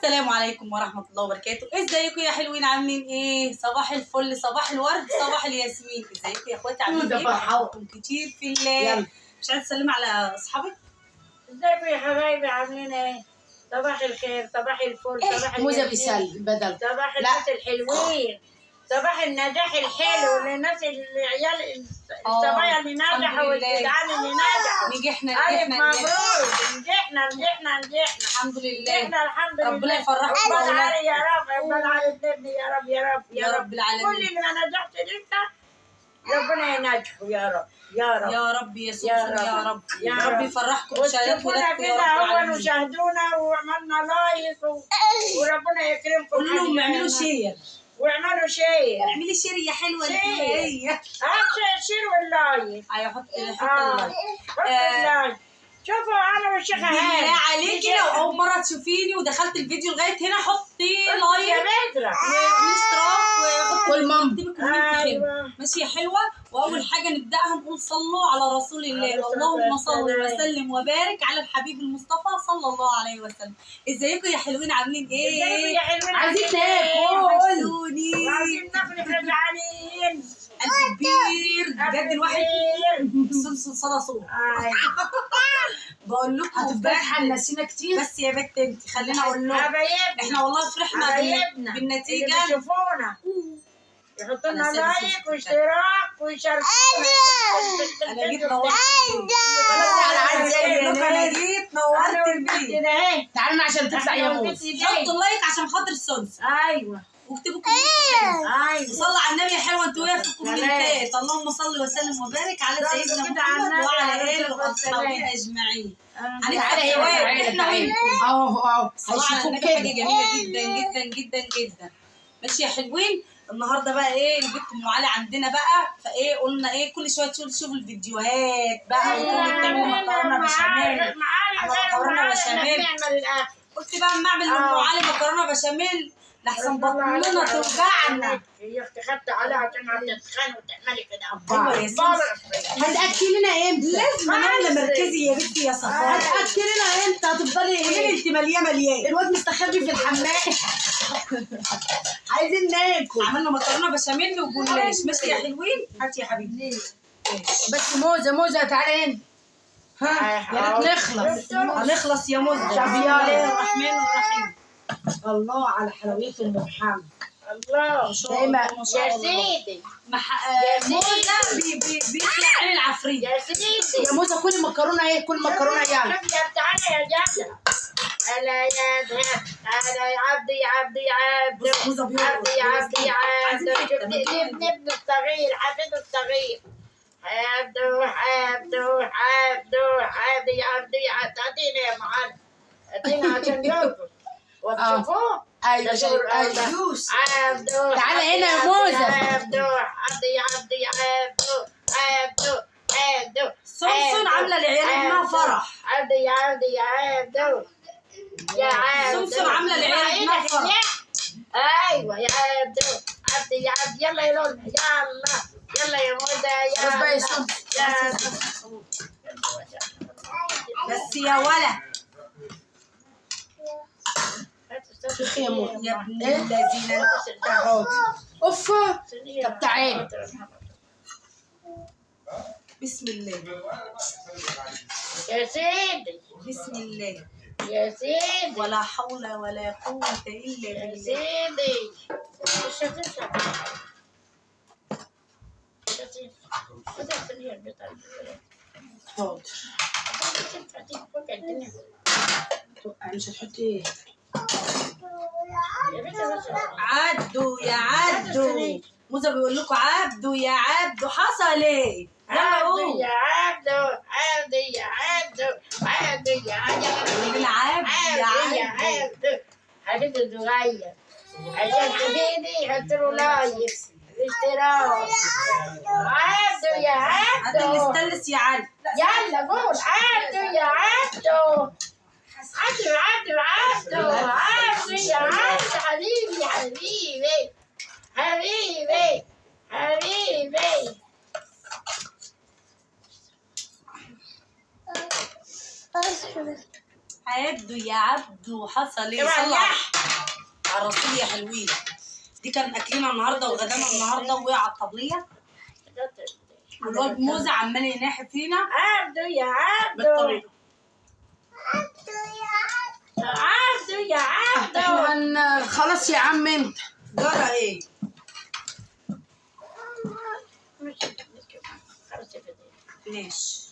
السلام عليكم ورحمة الله وبركاته. ازيكم يا حلوين؟ عاملين ايه؟ صباح الفل، صباح الورد، صباح الياسمين. ازيكم يا اخواتي؟ عاملين ايه؟ بحبكم كتير في الله. يلا. مش عايزة تسلمي على اصحابك؟ ازيكم يا حبايبي؟ عاملين ايه؟ صباح الخير، صباح الفل، صباح موزة بيسلم بدل صباح الناس الحلوين، صباح النجاح الحلو للناس العيال الصبايا اللي نجحوا والجدعان اللي نجحوا. نجحنا مبروك، نجحنا الحمد لله. الحمد لله. ربنا يفرحكم عقبال علي يا رب، عقبال علي ابني يا رب يا رب يا رب العالمين. كل اللي ما نجحت لسه ربنا ينجحوا يا رب يا رب يا رب يا سبحان يا رب يا رب يفرحكم بشهادات ولادكم يا رب العالمين. العالمين. وشاهدونا وعملنا لايك وربنا يكرمكم. قولوا لهم اعملوا شير، واعملوا شير. اعملي شير يا حلوه انت. هي اهم شيء الشير واللايك. ايوه حط اللايك. حط اللايك. شوفوا انا والشيخه هاني بالله عليكي لو اول مره تشوفيني ودخلت الفيديو لغايه هنا حطي لايك يا بدرة واشتراك والمام. أيوة. ماشي يا حلوه. واول حاجه نبداها نقول صلوا على رسول الله. اللهم صل وسلم وبارك على الحبيب المصطفى صلى الله عليه وسلم. ازيكم يا حلوين؟ عاملين ايه؟ ازيكم يا حلوين؟ عايزين ناكل. عايزين ناكل احنا جعانين. قلب كبير بجد الواحد. سلسل صدى صوت. بقول لكم هتفضلي تحنسينا كتير. بس يا بنت انت خلينا اقول لكم حبايبنا احنا والله فرحنا بالنتيجه. اللي بيشوفونا يحطوا لنا لايك واشتراك ويشاركونا. انا جيت نورت انا جيت نورت البيت. تعالي عشان تطلع يا موز. حطوا اللايك عشان خاطر السلسل. ايوه واكتبوا كومنت. ايوه صلوا على النبي يا حلوه انتوا ويا في الكومنتات. اللهم صل وسلم وبارك على سيدنا محمد وعلى اله واصحابه اجمعين. تعالي هنا احنا وانتم اهو صلوا على النبي. حاجه جميله جدا جدا جدا جدا. ماشي يا حلوين. النهارده بقى ايه البت ام علي عندنا بقى، فايه قلنا ايه كل شويه تشوفوا الفيديوهات بقى وتقومي بتعملي مكرونه بشاميل. مكرونه بشاميل. قلت بقى اما اعمل لام علي مكرونه بشاميل لحسن بطننا توجعنا. هي اختي خدت عليها عشان هتتخان وتعملي كده. ايوه يا سيدي. هتاكلينا امتى؟ لازم نعمل مركزي يا بنتي يا صفاء. هتاكلينا امتى؟ هتفضلي ايه؟ انت مليان. الواد مستخبي في الحمام. عايزين ناكل. عملنا مكرونه بشاميل وجلاش. ماشي يا حلوين. هاتي يا حبيبي. بس موزه تعالي هنا. ها يا ريت نخلص. هنخلص يا موز. طب يلا يلا. الرحمن الرحيم. الله على حلويات ام محمد. الله دايما يا سيدي موزه بيطلع عين العفريت. يا سيدي يا موزه كل مكرونه ايه؟ كل مكرونه يلا. شوف يا تعالى يا جدع. هلا يا ذهب. هلا يا عبدي يا عبدي يا عبدي. موزه بيض. عبدي يا عبدي يا عبدي. شوف ابن الصغير حفيد الصغير. عبدو عبدو عبدو عبدي يا عبدي يا عبدي. اعطينا يا معلم. اعطينا عشان يرقص. وتشوفوه؟ ايوه عبدو. تعالى هنا يا موزه. عبدو عبدي يا عبدي يا عبدو. عبدو سمسم عامله لعيال ابنها فرح. عبدي يا عبدي يا عبدو. يا عبدو سمسم عامله لعيال ابنها فرح. ايوه يا عبدو. عبدي يا عبدي. يلا يا لولو يلا يا موزه بس بقى يا بس يا ولا شوفي يا موزه. يا ابن الذين. اوف. طب تعالي. بسم الله. يا سيدي بسم الله. يا سيدي ولا حول ولا قوة إلا يا بالله. سيدي. مش هتنسى. حاضر. مش هتحطي ايه؟ عدوا يا عدوا. موزة بيقول لكم عبدوا يا عبدوا. حصل ايه؟ يلا قول. يا عبدو عبدي يا عبدو عبدي يا عبدو العبد يا عبدو. حبيبي صغير عشان تفيدي يحط له لايك اشتراك. عبدو يا هذا عبدو. مستلس يا علي. يلا قول عبدو يا عبدو. عبدو عبدو عبدو عبدو يا عبدو. حبيبي حبيبي حبيبي حبيبي. عبدو يا عبدو حصل ايه؟ اوعى صلى اليح. على الرسول يا حلوين. دي كان اكلنا النهارده وغدانا النهارده وقع على الطبليه. والواد موزه عمال يناحي فينا عبدو يا عبدو. بالطريقه. عبدو يا عبدو. احنا خلاص يا عم انت. جرى ايه؟ ماشي.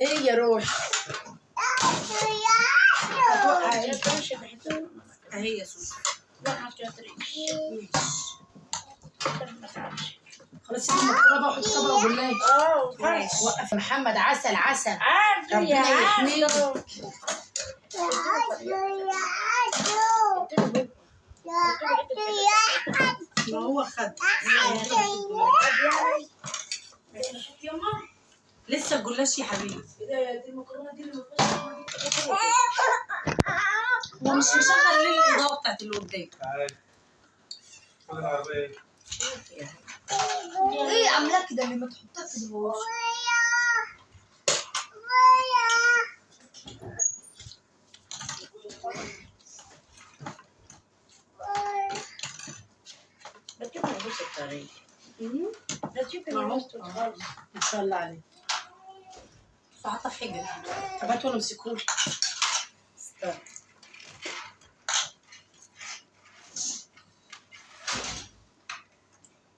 ايه يا روح؟ هتوقع ايه؟ اهي يا سوسو. خلاص يا مكرونه بقى، حط طبق بالله. ماشي. وقف يا محمد. عسل عسل. عبدو يا ربنا يحميك. عبدو. ما هو خد. لسه الجلاش يا حبيبي. هو مش مشغل ليه الاضاءه بتاعت اللي قدام؟ ايه عاملاه كده لما تحطها في الوش؟ ما شاء الله عليك. فحطها في حجر. طب هاتوا امسكولي. استنى.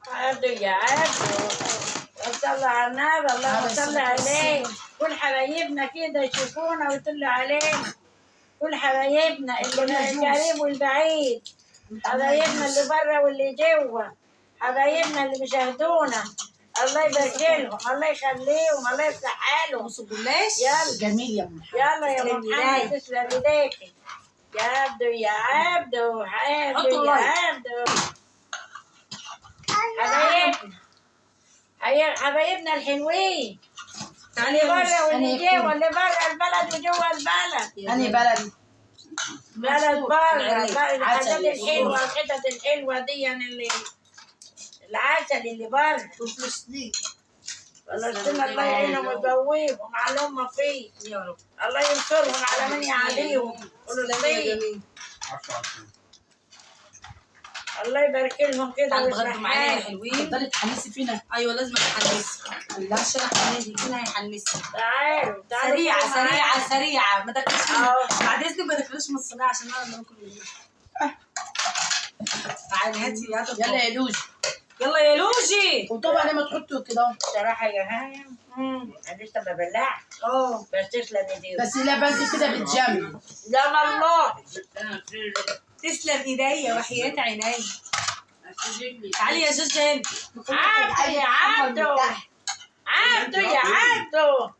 عبدو يا عبدو. صلى على النبي. اللهم صل عليه. كل حبايبنا كده يشوفونا ويطلوا علينا. كل حبايبنا اللي القريب والبعيد. حبايبنا اللي بره واللي جوه. حبايبنا اللي بيشاهدونا. الله يبارك لهم. الله يخليهم. الله يفتح حالهم. بصوا الجلاش. يلا جميل يا ام. يلا يا تسلم ام محمد. تسلم ايديكي يا عبدو يا عبدو. عبدو يا عبدو. حبايبنا الحلوين. اللي بره واللي جوه. اللي بره البلد وجوه البلد. انهي بلد؟ بلد بره. الحاجات الحلوه. الحتت الحلوه دي اللي العسل اللي بره. وفلسطين. فلسطين الله يعينهم ويقويهم على اللي هم فيه. يا رب. الله ينصرهم على من يعاديهم. فلسطين الله يبارك لهم كده تعالوا ويصلح اتغدوا معانا يا حالهم. حلوين. تفضلي تحمسي فينا. ايوه لازم اتحمسي. لا عشان احمسي فينا هيحمسي. تعالوا تعالوا سريعه كلوا معانا. سريعه سريعه. ما تاكلوش أهو. بعد اذنك ما تاكلوش من الصينيه عشان انا اللي باكل منها. تعالي هاتي يا يلا يا لوجي. يلا يا لوجي. وطبعا لما تحطوا كده اهو. بصراحة يا هانم أنا لسه ما ببلعش. بس تسلم ايديك. بس لا بس كده بتجمل. لا والله. تسلم ايديا وحياة عيني. تعالي يا جوجة هنا. عبدو يا عبدو. عبدو يا عبدو.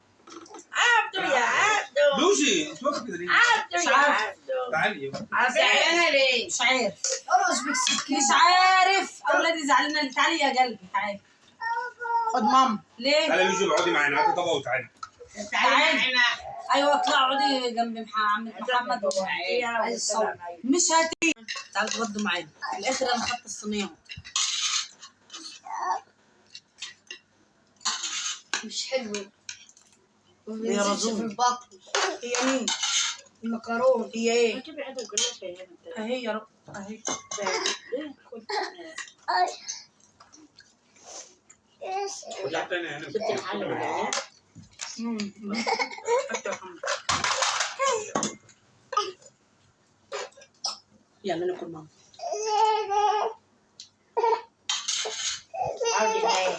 عبدو يا عبدو. لوجي انت واقفه كده ليه؟ عبدو مش يا عارفة. عبدو. تعالي زعلانة ليه؟ مش عارف. ارقص بالسكين. مش عارف. اولادي زعلانه. تعالي يا قلبي تعالي. خد ماما. ليه؟ تعالي لوجي اقعدي معانا هاتي طبق وتعالي. تعالي. ايوه اطلعي اقعدي جنب عم محمد وفيها. مش هاتي. تعالوا اتغدوا معانا. في الاخر انا خدت الصينيه. مش حلوة. يا رزوم. في البطن. هي مين؟ المكرونة. هي ايه؟ هتبقي حاجة كلها شيء. اهي يا رب اهي. رجع تاني هنا. سبت الحل ولا ايه؟ يلا ناكل ماما. عاودي نايم.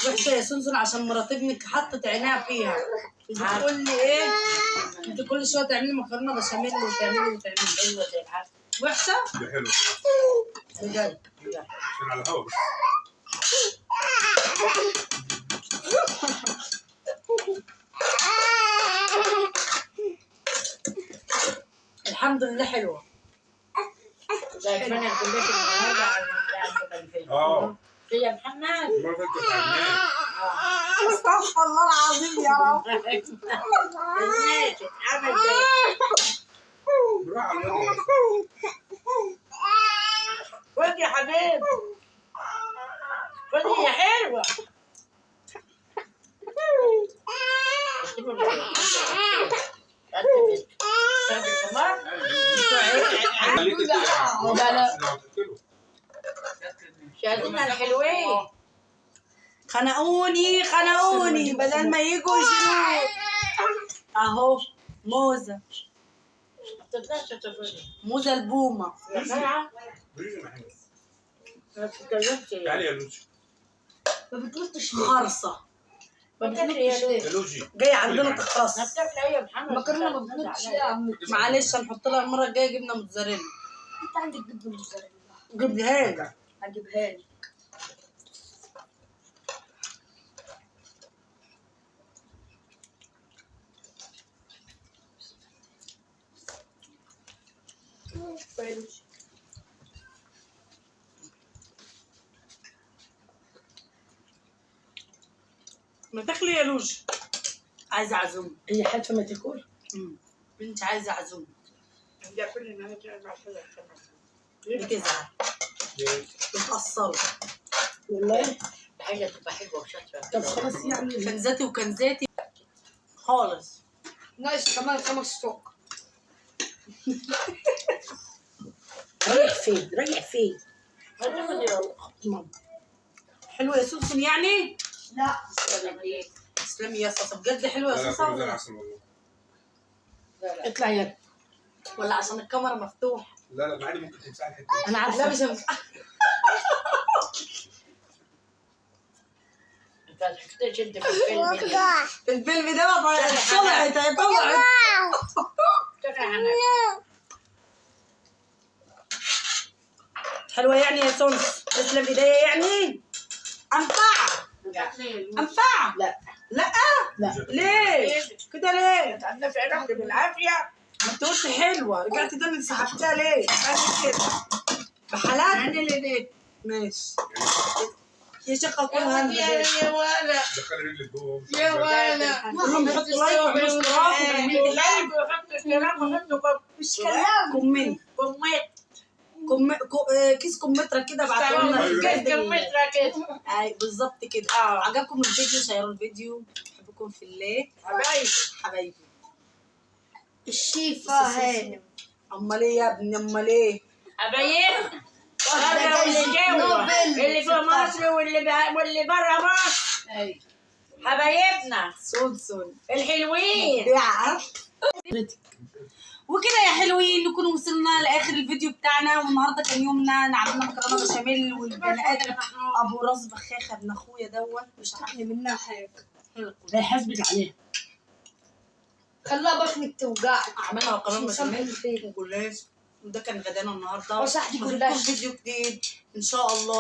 وحشه يا سنسن عشان مرات ابنك حطت عينيها فيها. بتقول لي ايه؟ انت كل شويه تعملي مكرونه بشاميل وتعملي وتعملي. ايوه زي العسل. وحشه؟ دي حلوه بجد. عشان على الهوا بس. الحمد لله حلوه. شايفين الكلية النهارده على الفيلم. يا محمد. المره اللي فاتت عجبناك. استغفر الله العظيم يا رب. الناس اتعمل زي بالراحه على الواد. خد يا حبيبي. خد يا حلوة. خليك تلعب. لا، لا. لو تاكله. شادين الحلوين. خنقوني خنقوني بدل ما يجوا يشيلوه. اهو موزه، ما تقدرش تقولي. موزه البومه. يا جماعة لوجي معايا. ما تتكلمش تعالي يا لوجي. ما بتنطش ليه؟ خرصه ما بتاكلي يا لولو. يا لوجي. جاي عندنا ما تخرص. بتاكلي ايه يا محمد؟ المكرونه ما بتنطش ليه يا عم؟ معلش هنحط لها المره الجايه جبنه موتزاريلا. انت عندك جبنه موتزاريلا. جبنها لي. هجيبها لك. ما تاكلي يا لوج. عايزه عزومه. هي حلفه ما تاكل. بنتي عايزه عزومه. ده كل ما ترجع كده. بتزعل ليه؟ بتأثروا. والله. حاجة تبقى حلوة وشاطرة. طب خلاص يعني. كنزاتي وكنزاتي خالص. ناقص كمان 5 توك. رايح فين؟ رايح فين؟ حلوه يا سوسن يعني. لا تسلمي يا صاصه بجد حلوه لا يا لا كله زي صاصه. العسل والله. اطلع يا. ولا عشان الكاميرا مفتوح. لا لا عادي ممكن تمسحي الحته دي. انا لا عارفه. مش هينفع. انت ما حكيتش انت في الفيلم ده. في الفيلم ده طلعت هي طلعت. حلوه يعني يا سونس. تسلم ايديا يعني. انفعه انفعه. لا. لا لا. ليه كده ليه؟ عندنا في علاقة بالعافية. ما انت قلت حلوه رجعت تاني سحبتها ليه؟ قالت كده بحالات. أنا اللي ديت. ماشي يا شيخه كلها يا ولا دخلي رجلك جوه. يا ولا. كلهم بيحطوا لايك ويعملوا اشتراك ويعملوا لايك وحط اشتراك وحط مش كلام كومنت كيس كمثرى كده بعتوا لنا في الجد. كمثرى كده. اي بالظبط كده. عجبكم الفيديو شيروا الفيديو. بحبكم في الله حبايبي. حبايبي. الشيفة هانم. امال ايه يا ابني امال ايه؟ حبايبنا. هذا واللي جوا اللي في مصر واللي برا مصر. اي حبايبنا سونسون الحلوين. بيعة. وكده يا حلوين نكون وصلنا لاخر الفيديو بتاعنا. والنهارده كان يومنا عملنا مكرونه بشاميل والبني ادم ابو راس بخاخه ابن اخويا دوت مش عارف منها حاجة. هيحاسبك عليها. خلاها بطنك توجعك. عملنا مكرونه مش مسامح بشاميل الفيل. وجلاش. وده كان غدانا النهارده. وصحتي نشوفكم كلها. في فيديو جديد ان شاء الله.